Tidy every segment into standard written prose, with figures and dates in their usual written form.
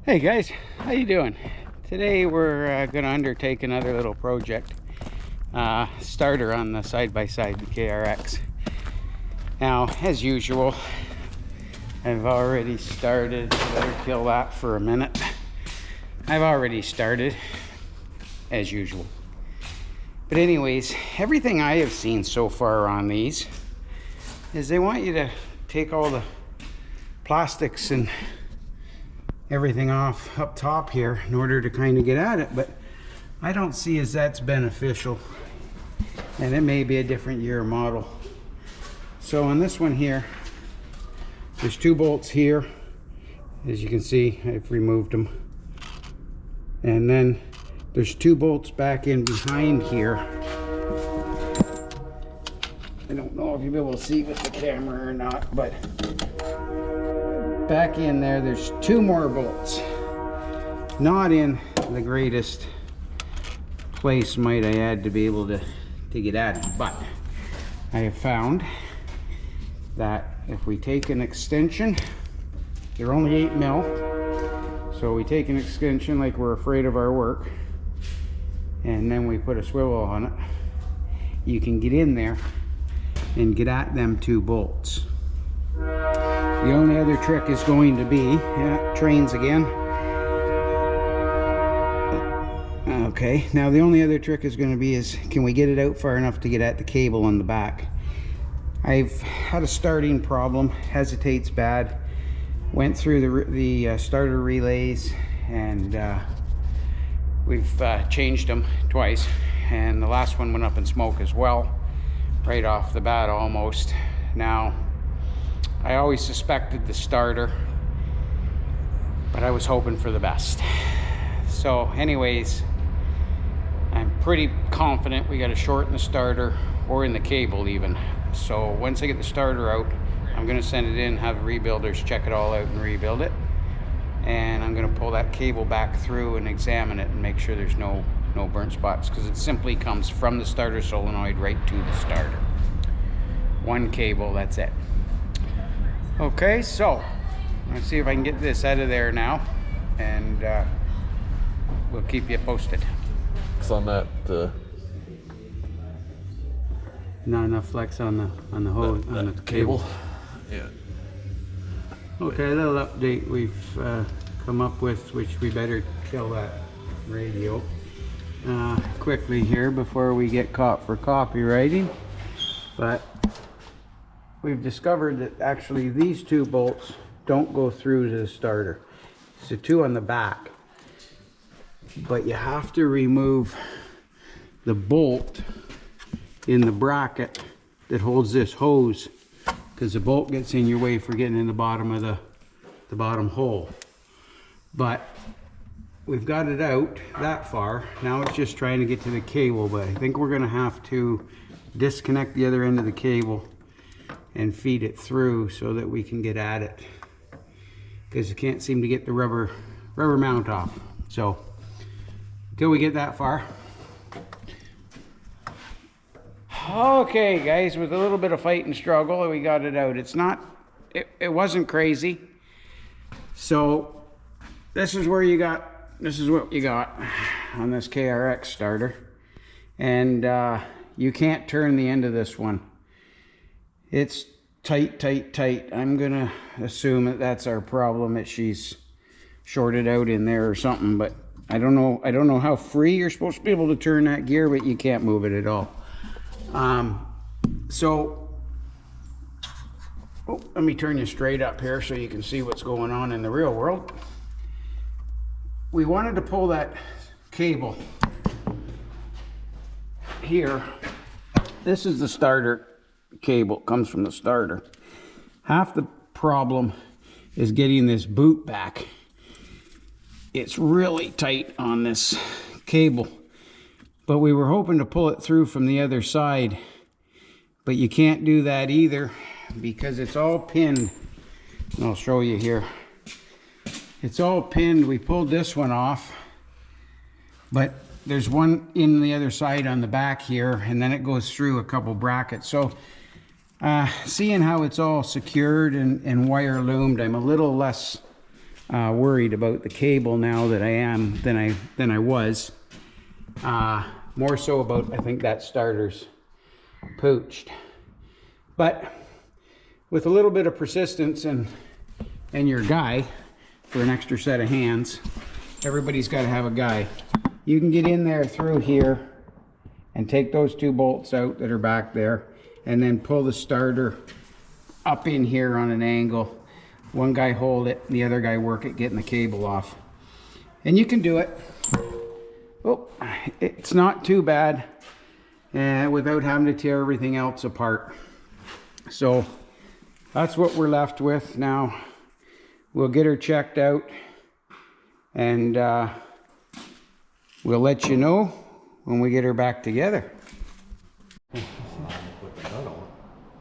Hey guys, how you doing? Today we're going to undertake another little project, starter on the side-by-side, the KRX. Now, as usual, I've already started. Better kill that for a minute. I've already started, as usual. But anyways, everything I have seen so far on these is they want you to take all the plastics and everything off up top here in order to kind of get at it, but I don't see as that's beneficial, and it may be a different year model. So on this one here, there's two bolts here. As you can see, I've removed them, and then there's two bolts back in behind here. I don't know if you'll be able to see with the camera or not, but back in there, there's two more bolts. Not in the greatest place, might I add, to be able to get at it, but I have found that if we take an extension, they're only 8 mil, so we take an extension like we're afraid of our work, and then we put a swivel on it, you can get in there and get at them two bolts. The only other trick is going to be, trains again. Okay, now the only other trick is going to be can we get it out far enough to get at the cable on the back? I've had a starting problem, hesitates bad. Went through the starter relays, and we've changed them twice, and the last one went up in smoke as well, right off the bat almost. Now, I always suspected the starter, but I was hoping for the best. So anyways, I'm pretty confident we got to shorten the starter, or in the cable even. So once I get the starter out, I'm going to send it in, have rebuilders check it all out and rebuild it. And I'm going to pull that cable back through and examine it and make sure there's no burnt spots, because it simply comes from the starter solenoid right to the starter. One cable, that's it. Okay, so let's see if I can get this out of there now, and we'll keep you posted. It's on that not enough flex on the hose, on the cable. Yeah. Okay, a little update we've come up with, which we better kill that radio quickly here before we get caught for copywriting. But we've discovered that actually these two bolts don't go through to the starter. It's the two on the back, but you have to remove the bolt in the bracket that holds this hose, because the bolt gets in your way for getting in the bottom of the bottom hole. But we've got it out that far. Now it's just trying to get to the cable, but I think we're going to have to disconnect the other end of the cable and feed it through so that we can get at it, because you can't seem to get the rubber mount off. So until we get that far. Okay guys, with a little bit of fight and struggle, we got it out. It wasn't crazy. So this is what you got on this KRX starter, and you can't turn the end of this one. It's tight. I'm gonna assume that that's our problem, that she's shorted out in there or something, but I don't know how free you're supposed to be able to turn that gear, but you can't move it at all. Let me turn you straight up here so you can see what's going on in the real world. We wanted to pull that cable here. This is the starter cable, comes from the starter. Half the problem is getting this boot back. It's really tight on this cable, but we were hoping to pull it through from the other side, but you can't do that either because it's all pinned. And I'll show you here. It's all pinned. We pulled this one off, but there's one in the other side on the back here, and then it goes through a couple brackets. So seeing how it's all secured and wire loomed, I'm a little less worried about the cable now that I am than I was. More so about, I think that starter's pooched. But with a little bit of persistence and your guy for an extra set of hands, everybody's got to have a guy. You can get in there through here and take those 2 bolts out that are back there, and then pull the starter up in here on an angle. One guy hold it, the other guy work at getting the cable off. And you can do it. Oh, it's not too bad without having to tear everything else apart. So that's what we're left with now. We'll get her checked out, and we'll let you know when we get her back together.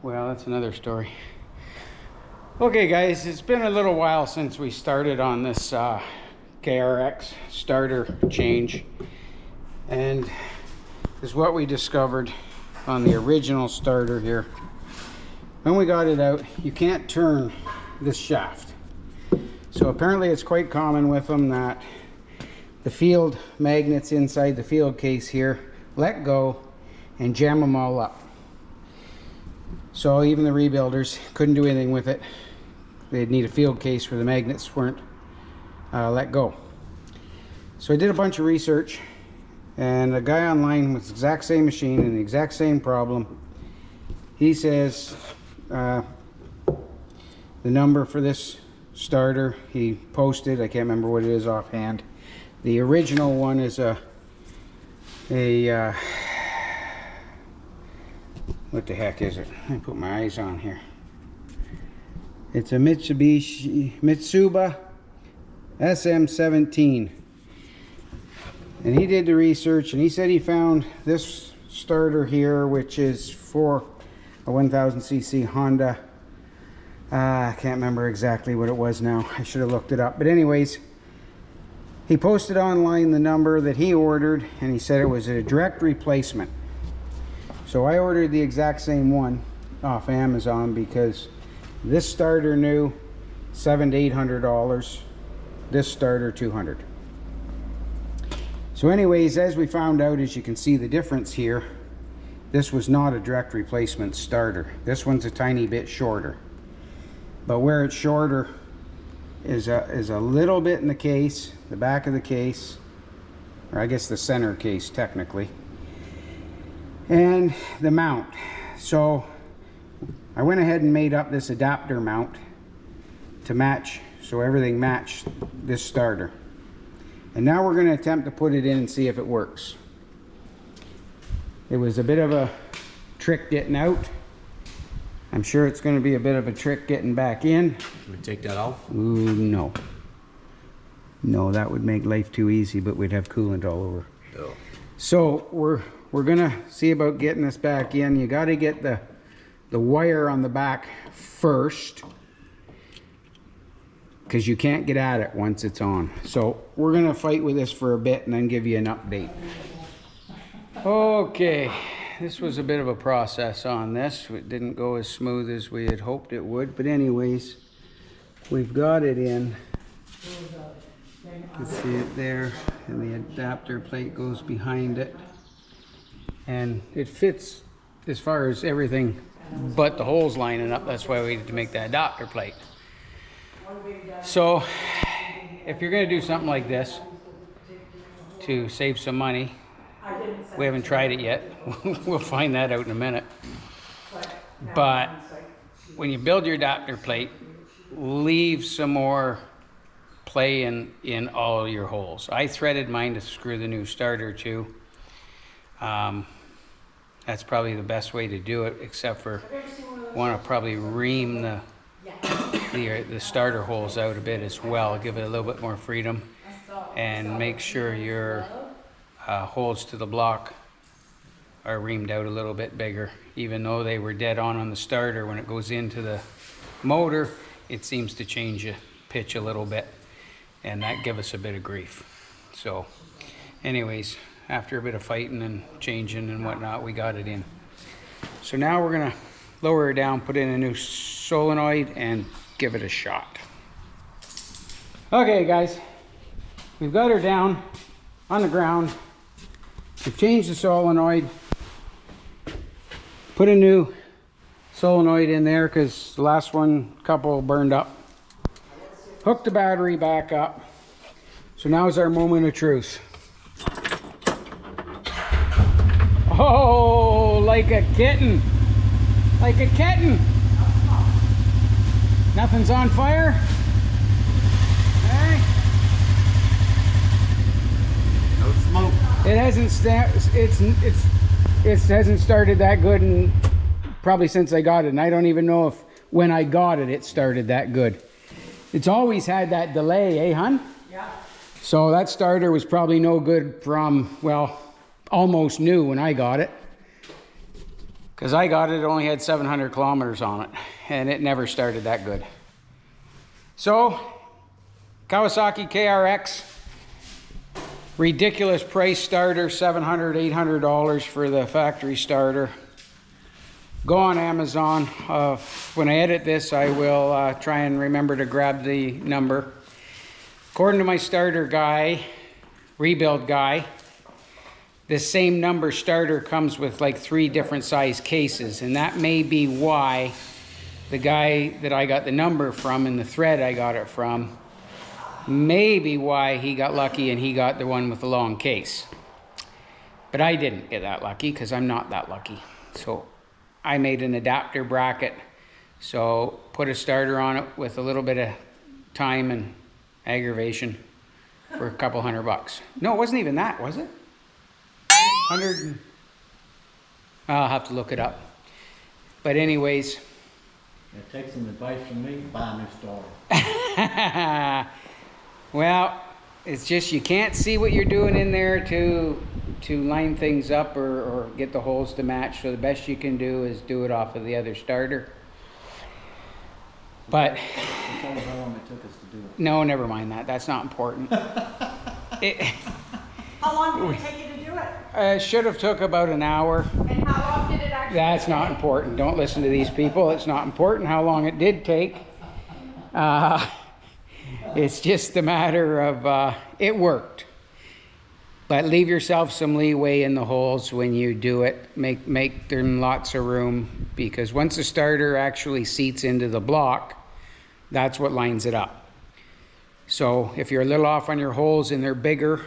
Well, that's another story. Okay guys, it's been a little while since we started on this KRX starter change, and this is what we discovered on the original starter here. When we got it out, you can't turn this shaft. So apparently it's quite common with them that the field magnets inside the field case here let go and jam them all up. So even the rebuilders couldn't do anything with it. They'd need a field case where the magnets weren't let go. So I did a bunch of research, and a guy online with the exact same machine and the exact same problem, he says the number for this starter he posted, I can't remember what it is offhand. The original one is what the heck is it? Let me put my eyes on here. It's a Mitsuba SM17. And he did the research, and he said he found this starter here, which is for a 1000cc Honda. I can't remember exactly what it was now. I should have looked it up. But anyways, he posted online the number that he ordered, and he said it was a direct replacement. So I ordered the exact same one off Amazon, because this starter new $700 to $800, this starter $200. So anyways, as we found out, as you can see the difference here, this was not a direct replacement starter. This one's a tiny bit shorter, but where it's shorter is a little bit in the case, the back of the case, or I guess the center case technically, and the mount. So I went ahead and made up this adapter mount to match, so everything matched this starter. And now we're going to attempt to put it in and see if it works. It was a bit of a trick getting out. I'm sure it's going to be a bit of a trick getting back in. Can we take that off? Ooh, no. No, that would make life too easy, but we'd have coolant all over. No. So we're going to see about getting this back in. You got to get the wire on the back first, because you can't get at it once it's on. So we're gonna fight with this for a bit and then give you an update. Okay, this was a bit of a process on this. It didn't go as smooth as we had hoped it would, but anyways, we've got it in. You can see it there, and the adapter plate goes behind it. And it fits as far as everything but the holes lining up. That's why we had to make that adapter plate. So if you're going to do something like this to save some money, we haven't tried it yet. We'll find that out in a minute. But when you build your adapter plate, leave some more play in all your holes. I threaded mine to screw the new starter to. That's probably the best way to do it, except for want to probably ream the starter holes out a bit as well, give it a little bit more freedom, and make sure your holes to the block are reamed out a little bit bigger. Even though they were dead on the starter, when it goes into the motor, it seems to change the pitch a little bit, and that give us a bit of grief. So anyways, after a bit of fighting and changing and whatnot, we got it in. So now we're gonna lower her down, put in a new solenoid, and give it a shot. Okay, guys, we've got her down on the ground. We've changed the solenoid, put a new solenoid in there because the last one, couple burned up. Hooked the battery back up. So now is our moment of truth. Oh, like a kitten. Like a kitten. Nothing's on fire. Okay. No smoke. It hasn't it hasn't started that good, and probably since I got it. And I don't even know if when I got it, it started that good. It's always had that delay, eh, hun? Yeah. So that starter was probably no good from, well, almost new when I got it. Because I got it, it only had 700 kilometers on it, and it never started that good. So, Kawasaki KRX, ridiculous price starter, $700, $800 for the factory starter. Go on Amazon. When I edit this, I will try and remember to grab the number. According to my starter guy, rebuild guy, this same number starter comes with like 3 different size cases, and that may be why the guy that I got the number from and the thread I got it from, maybe why he got lucky and he got the one with the long case. But I didn't get that lucky because I'm not that lucky. So I made an adapter bracket, so put a starter on it with a little bit of time and aggravation for a couple $100. No, it wasn't even that, was it? 100. I'll have to look it up. But anyways. Take some advice from me, buy a new starter. Well, it's just you can't see what you're doing in there to line things up or get the holes to match. So the best you can do is do it off of the other starter. But Tell me how long it took us to do it. no, never mind that. That's not important. How long did it take you to do it? It should have took about an hour. And how long did it actually That's take? not important. Don't listen to these people. It's not important how long it did take. It's just a matter of it worked. But leave yourself some leeway in the holes when you do it. Make them lots of room, because once the starter actually seats into the block, that's what lines it up. So if you're a little off on your holes and they're bigger,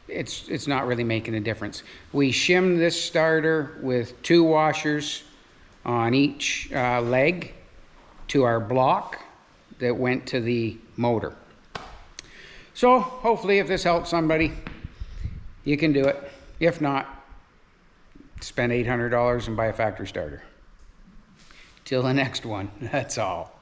it's not really making a difference. We shimmed this starter with 2 washers on each leg to our block that went to the motor. So hopefully if this helps somebody, you can do it. If not, spend $800 and buy a factory starter. Till the next one, that's all.